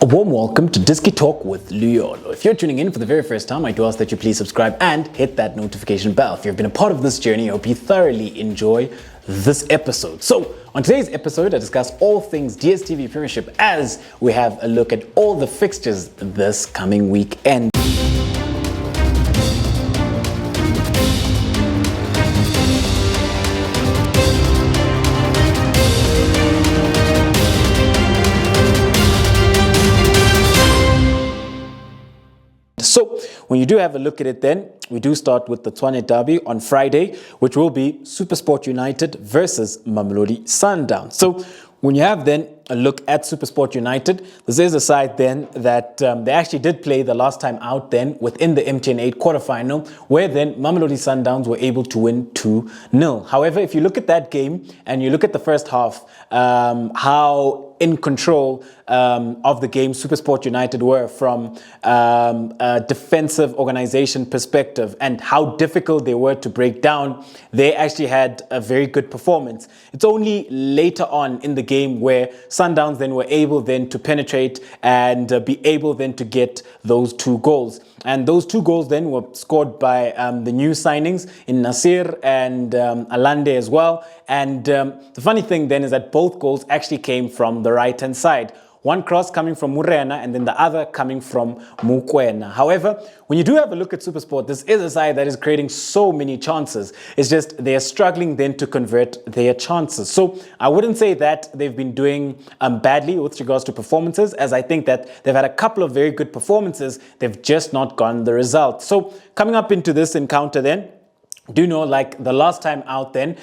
A warm welcome to Disky Talk with Luyolo. If you're tuning in for the very first time, I do ask that you please subscribe and hit that notification bell. If you've been a part of this journey, I hope you thoroughly enjoy this episode. So, on today's episode, I discuss all things Dstv Premiership as we have a look at all the fixtures this coming weekend. So, when you do have a look at it then, we do start with the Tshwane Derby on Friday, which will be Supersport United versus Mamelodi Sundowns. So, when you have then a look at Supersport United, this is a side then that they actually did play the last time out then within the MTN 8 quarterfinal, where then Mamelodi Sundowns were able to win 2-0. However, if you look at that game and you look at the first half, how in control of the game Supersport United were from a defensive organization perspective and how difficult they were to break down, they actually had a very good performance. It's only later on in the game where Sundowns then were able then to penetrate and be able then to get those 2 goals. And those 2 goals then were scored by the new signings in Nasir and Alande as well. And the funny thing then is that both goals actually came from the right-hand side. One cross coming from Murena and then the other coming from Mukwena. However, when you do have a look at Supersport, this is a side that is creating so many chances. It's just they are struggling then to convert their chances. So I wouldn't say that they've been doing badly with regards to performances, as I think that they've had a couple of very good performances. They've just not gotten the result. So coming up into this encounter then, do know, like the last time out then,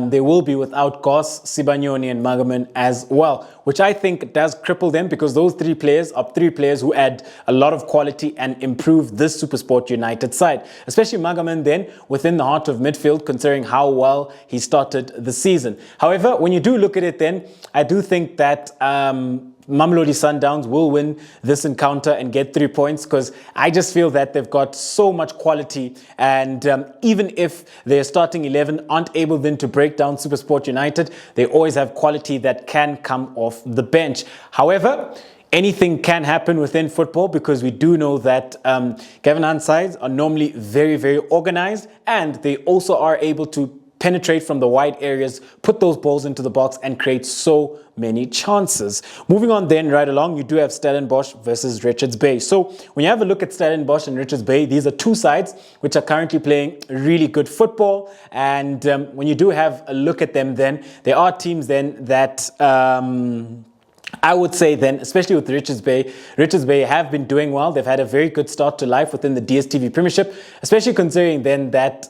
they will be without Goss, Sibanyoni and Magaman as well, which I think does cripple them because those 3 players are 3 players who add a lot of quality and improve this Supersport United side, especially Magaman then within the heart of midfield, considering how well he started the season. However, when you do look at it then, I do think that Mamelodi Sundowns will win this encounter and get 3 points because I just feel that they've got so much quality, and even if their starting 11 aren't able then to break down Supersport United, they always have quality that can come off the bench. However, anything can happen within football because we do know that Gavin Hunt's sides are normally very, very organized, and they also are able to penetrate from the wide areas, put those balls into the box and create so many chances. Moving on then right along, you do have Stellenbosch versus Richards Bay. So when you have a look at Stellenbosch and Richards Bay, these are 2 sides which are currently playing really good football. And when you do have a look at them then, there are teams then that I would say then, especially with Richards Bay have been doing well. They've had a very good start to life within the Dstv Premiership, especially considering then that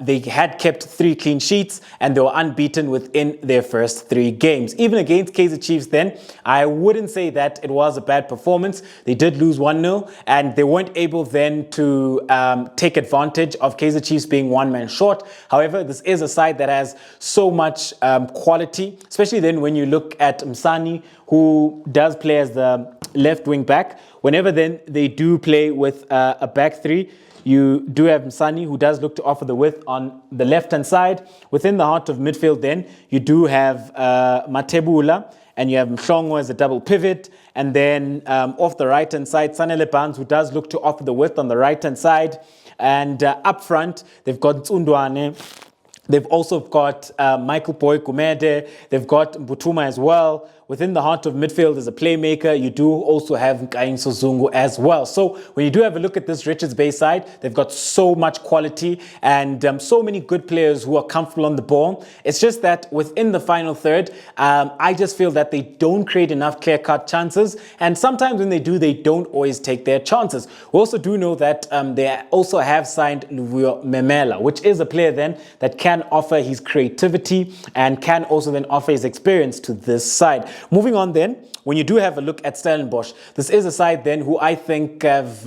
they had kept 3 clean sheets and they were unbeaten within their first 3 games. Even against Kaizer Chiefs then, I wouldn't say that it was a bad performance. They did lose 1-0 and they weren't able then to take advantage of Kaizer Chiefs being 1 man short. However, this is a side that has so much quality, especially then when you look at Msani, who does play as the left wing back. Whenever then they do play with a back 3, you do have Msani, who does look to offer the width on the left-hand side. Within the heart of midfield then, you do have Matebula, and you have Mhlongo as a double pivot. And then off the right-hand side, Sanele Barnes, who does look to offer the width on the right-hand side. And up front, they've got Tsundwane. They've also got Michael Boy Kumede. They've got Mbutuma as well. Within the heart of midfield as a playmaker, you do also have Kaizer Zungu as well. So when you do have a look at this Richards Bay side, they've got so much quality and so many good players who are comfortable on the ball. It's just that within the final third, I just feel that they don't create enough clear-cut chances. And sometimes when they do, they don't always take their chances. We also do know that they also have signed Luvuyo Memela, which is a player then that can offer his creativity and can also then offer his experience to this side. Moving on then, when you do have a look at Stellenbosch, this is a side then who I think have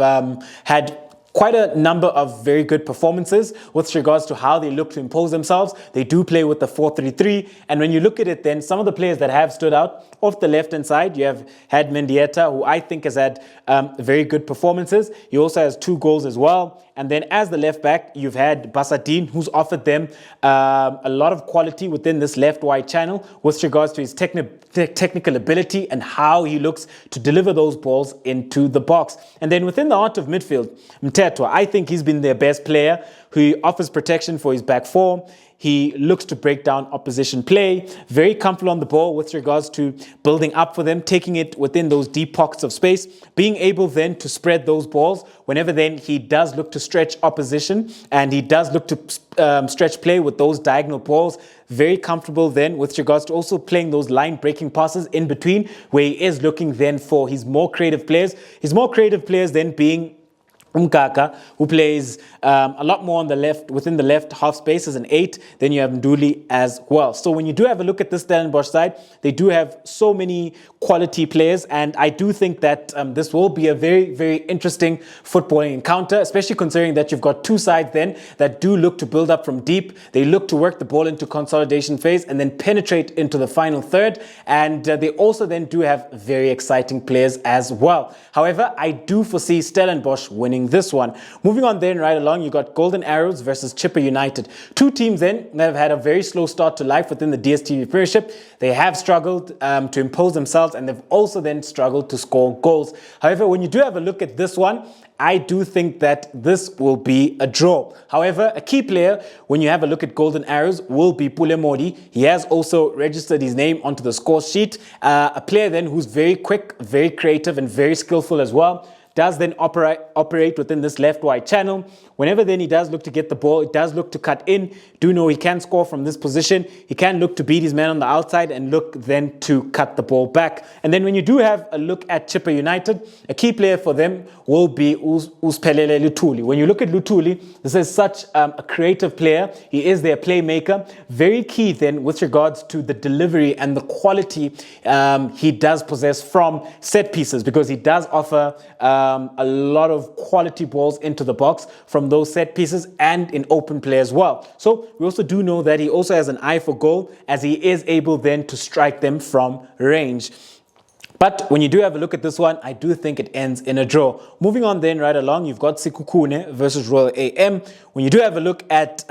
had quite a number of very good performances with regards to how they look to impose themselves. They do play with the 4-3-3. And when you look at it then, some of the players that have stood out off the left-hand side, you have had Mendieta, who I think has had very good performances. He also has 2 goals as well. And then as the left back, you've had Basadine, who's offered them a lot of quality within this left-wide channel with regards to his technical ability and how he looks to deliver those balls into the box. And then within the heart of midfield, Mtetwa, I think he's been their best player, who offers protection for his back four. He looks to break down opposition play, very comfortable on the ball with regards to building up for them, taking it within those deep pockets of space, being able then to spread those balls whenever then he does look to stretch opposition and he does look to stretch play with those diagonal balls. Very comfortable then with regards to also playing those line breaking passes in between, where he is looking then for his more creative players. His more creative players then being Umkaka, who plays a lot more on the left, within the left half space as an 8. Then you have Nduli as well. So when you do have a look at this Stellenbosch side, they do have so many quality players. And I do think that this will be a very, very interesting footballing encounter, especially considering that you've got 2 sides then that do look to build up from deep. They look to work the ball into consolidation phase and then penetrate into the final third. And they also then do have very exciting players as well. However, I do foresee Stellenbosch winning this one. Moving on then right along, you got Golden Arrows versus CHIPPA United. 2 teams then that have had a very slow start to life within the Dstv Premiership. They have struggled to impose themselves, and they've also then struggled to score goals. However, when you do have a look at this one, I do think that this will be a draw. However, a key player when you have a look at Golden Arrows will be Pule Modi. He has also registered his name onto the score sheet. A player then who's very quick, very creative and very skillful as well. Does then operate within this left wide channel. Whenever then he does look to get the ball, it does look to cut in. Do know he can score from this position. He can look to beat his man on the outside and look then to cut the ball back. And then when you do have a look at CHIPPA United, a key player for them will be Usphelele Luthuli. When you look at Luthuli, this is such a creative player. He is their playmaker. Very key then with regards to the delivery and the quality he does possess from set pieces, because he does offer a lot of quality balls into the box from those set pieces and in open play as well. So we also do know that he also has an eye for goal, as he is able then to strike them from range. But when you do have a look at this one, I do think it ends in a draw. Moving on then right along, you've got SEKHUKHUNE versus Royal AM. When you do have a look at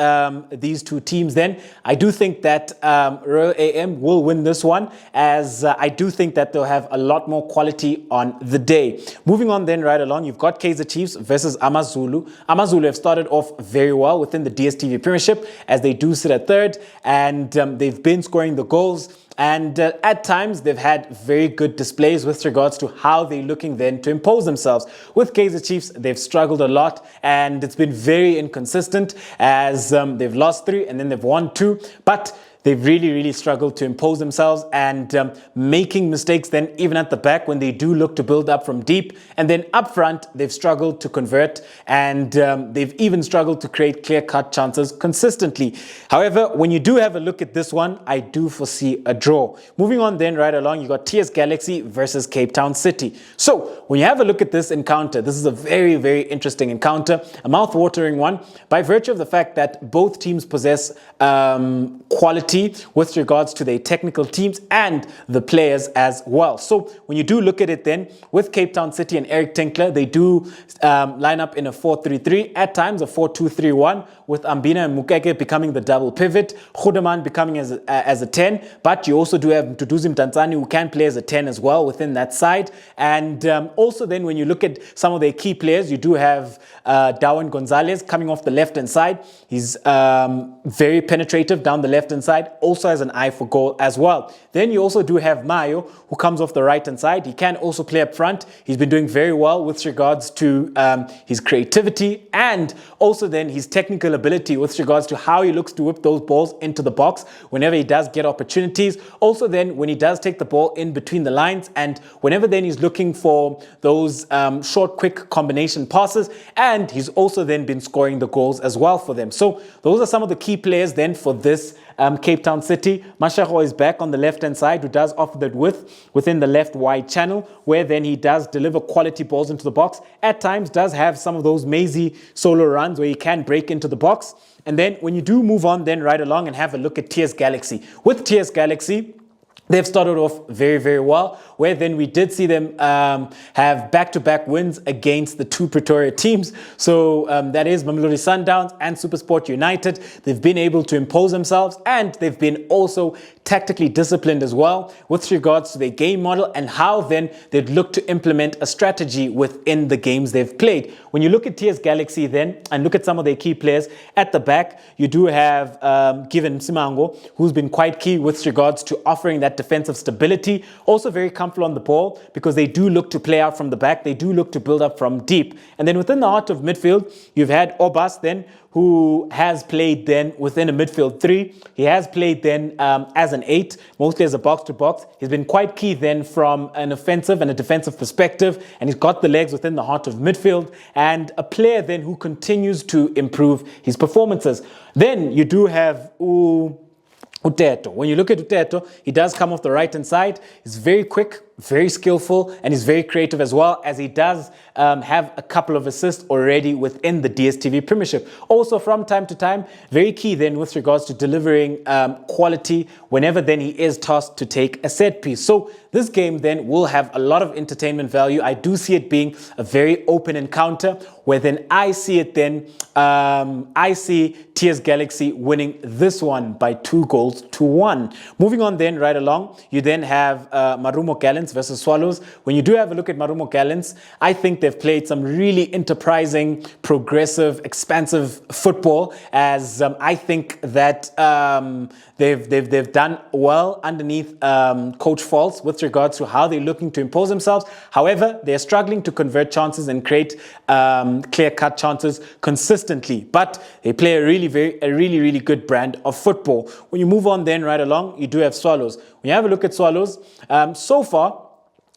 these 2 teams then, I do think that Royal AM will win this one, as I do think that they'll have a lot more quality on the day. Moving on then right along, you've got Kaizer Chiefs versus Amazulu. Amazulu have started off very well within the Dstv Premiership, as they do sit at 3rd, and they've been scoring the goals. And at times, they've had very good displays with regards to how they're looking then to impose themselves. With Kaizer Chiefs, they've struggled a lot, and it's been very inconsistent, as they've lost 3 and then they've won 2. But they've really struggled to impose themselves, and making mistakes then even at the back when they do look to build up from deep. And then up front, they've struggled to convert, and they've even struggled to create clear-cut chances consistently. However, when you do have a look at this one, I do foresee a draw. Moving on then right along, you got TS Galaxy versus Cape Town City. So when you have a look at this encounter, this is a very interesting encounter, a mouth-watering one, by virtue of the fact that both teams possess quality with regards to their technical teams and the players as well. So when you do look at it then, with Cape Town City and Eric Tinkler, they do line up in a 4-3-3, at times a 4-2-3-1, with Ambina and Mukeke becoming the double pivot, Khudeman becoming as a 10, but you also do have Mduduzi Mtanzani, who can play as a 10 as well within that side. And also then when you look at some of their key players, you do have Darwin Gonzalez coming off the left-hand side. He's very penetrative down the left-hand side, also has an eye for goal as well. Then you also do have Mayo, who comes off the right-hand side. He can also play up front. He's been doing very well with regards to his creativity, and also then his technical ability with regards to how he looks to whip those balls into the box whenever he does get opportunities. Also then when he does take the ball in between the lines, and whenever then he's looking for those short, quick combination passes, and he's also then been scoring the goals as well for them. So those are some of the key players then for this Cape Town City. Mashego is back on the left-hand side, who does offer that width within the left wide channel, where then he does deliver quality balls into the box. At times does have some of those mazy solo runs where he can break into the box. And then when you do move on then right along and have a look at TS Galaxy. With TS Galaxy, they've started off very, very well, where then we did see them have back-to-back wins against the two Pretoria teams. So that is Mamelodi Sundowns and Supersport United. They've been able to impose themselves, and they've been also tactically disciplined as well with regards to their game model and how then they'd look to implement a strategy within the games they've played. When you look at TS Galaxy then and look at some of their key players at the back, you do have Given Simango, who's been quite key with regards to offering that defensive stability. Also very comfortable on the ball because they do look to play out from the back. They do look to build up from deep. And then within the heart of midfield, you've had Obas then, who has played then within a midfield 3. He has played then as an 8, mostly as a box-to-box. He's been quite key then from an offensive and a defensive perspective, and he's got the legs within the heart of midfield, and a player then who continues to improve his performances. Then you do have Uteto. When you look at Uteto, he does come off the right-hand side. He's very quick, very skillful, and he's very creative as well, as he does have a couple of assists already within the DStv Premiership. Also from time to time, very key then with regards to delivering quality whenever then he is tasked to take a set piece. So this game then will have a lot of entertainment value. I do see it being a very open encounter, where then I see it then, I see TS Galaxy winning this one by 2-1. Moving on then right along, you then have MARUMO Gallants versus Swallows. When you do have a look at MARUMO Gallants, I think they've played some really enterprising, progressive, expansive football, as I think that they've done well underneath Coach Falls with regards to how they're looking to impose themselves. However, they're struggling to convert chances and create clear-cut chances consistently. But they play a really good brand of football. When you move on then right along, you do have Swallows. When you have a look at Swallows, so far,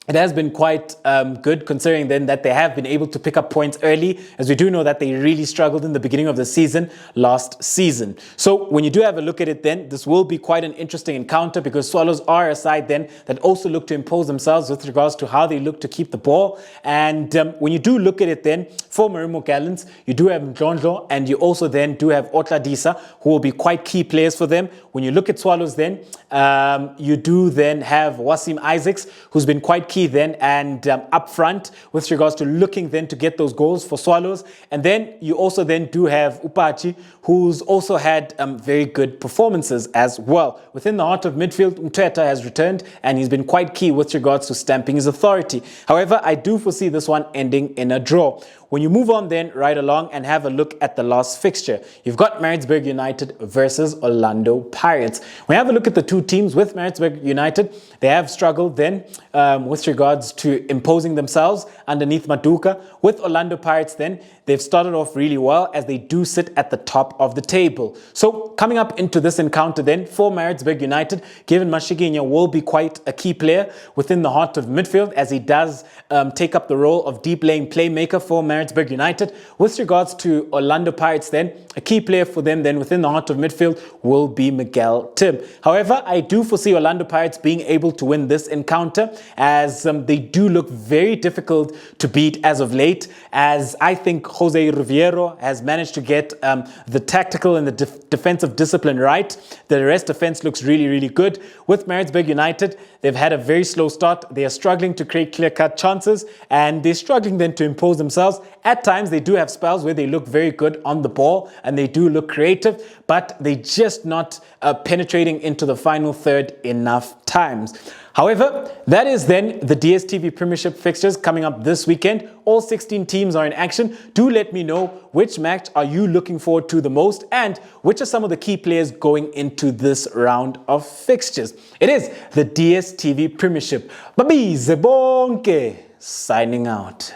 it has been quite good, considering then that they have been able to pick up points early, as we do know that they really struggled in the beginning of the season last season. So when you do have a look at it then, this will be quite an interesting encounter, because Swallows are a side then that also look to impose themselves with regards to how they look to keep the ball. And when you do look at it then, for MARUMO Gallants, you do have Ndlondlo, and you also then do have Otladisa, who will be quite key players for them. When you look at Swallows then, you do then have Wasim Isaacs, who's been quite key then and up front with regards to looking then to get those goals for Swallows. And then you also then do have Upachi, who's also had very good performances as well. Within the heart of midfield, Mteta has returned, and he's been quite key with regards to stamping his authority. However, I do foresee this one ending in a draw. When you move on then right along and have a look at the last fixture, you've got Maritzburg United versus Orlando Pirates. When you have a look at the two teams, with Maritzburg United, they have struggled then with regards to imposing themselves underneath Maduka. With Orlando Pirates then, they've started off really well, as they do sit at the top of the table. So coming up into this encounter then, for Maritzburg United, given Mashiginya will be quite a key player within the heart of midfield, as he does take up the role of deep laying playmaker for Maritzburg United. With regards to Orlando Pirates then, a key player for them then within the heart of midfield will be Miguel Tim. However, I do foresee Orlando Pirates being able to win this encounter, as they do look very difficult to beat as of late, as I think Jose Riviero has managed to get the tactical and the defensive discipline right. The rest defense looks really good. With Maritzburg United, they've had a very slow start. They are struggling to create clear-cut chances, and they're struggling then to impose themselves. At times, they do have spells where they look very good on the ball, and they do look creative, but they just not penetrating into the final third enough times. However, that is then the DStv Premiership fixtures coming up this weekend. All 16 teams are in action. Do let me know which match are you looking forward to the most, and which are some of the key players going into this round of fixtures. It is the DStv Premiership. Babize bonke, signing out.